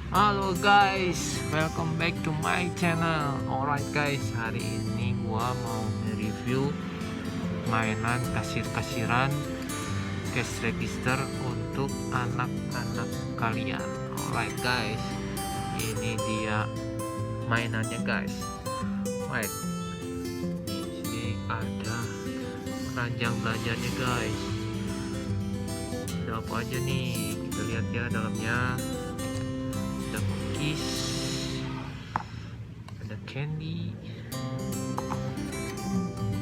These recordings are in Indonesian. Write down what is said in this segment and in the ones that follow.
Halo guys, welcome back to my channel. Alright guys, hari ini gua mau nge-review mainan kasiran cash register untuk anak-anak kalian. Alright guys, ini dia mainannya guys. Wait, di sini ada keranjang belanjanya guys. Ada apa aja nih? Kita lihat ya dalamnya. Ada cookies, ada candy,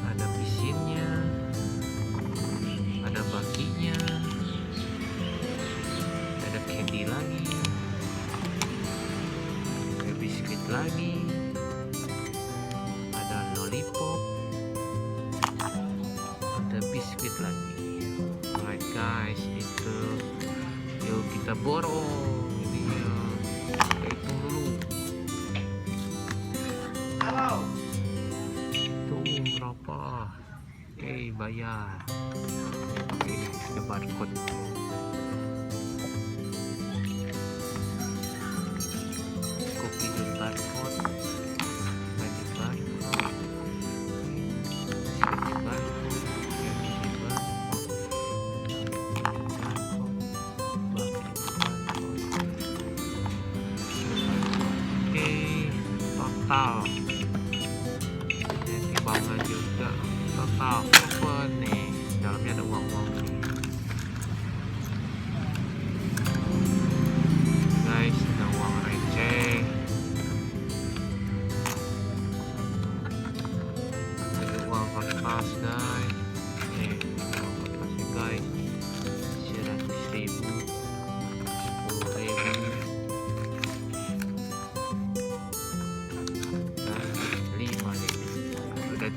ada pisinnya, ada bakinya, ada candy lagi, ada biskuit lagi, ada lollipop, ada biskuit lagi. Alright guys, itu yuk kita borong ini ya. Kita hitung dulu. Halo. Hitung berapa? Oke, bayar. Oke, ada barcode. Copy the barcode. Nanti barcode. Sini barcode. Sini barcode. Total ini timbangan juga total open nih, dalamnya ada uang nih guys, ada uang receh, ada uang kertas guys. Uang kertasnya guys 100.000, 10.000,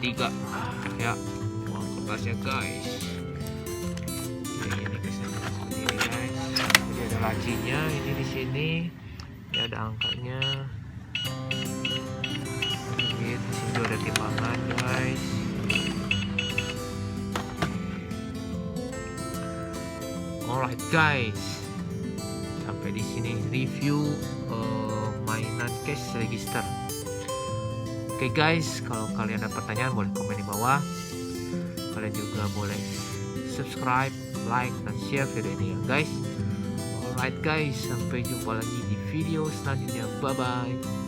3 ya uang kertasnya guys. Ini kesannya seperti ini guys. Jadi ada lacinya ini di sini, ya ada angkanya. Di sini ada timbangan guys. Alright guys, sampai di sini review mainan cash register. Oke guys, kalau kalian ada pertanyaan boleh komen di bawah. Kalian juga boleh subscribe, like, dan share video ini ya guys. Alright guys, sampai jumpa lagi di video selanjutnya. Bye bye.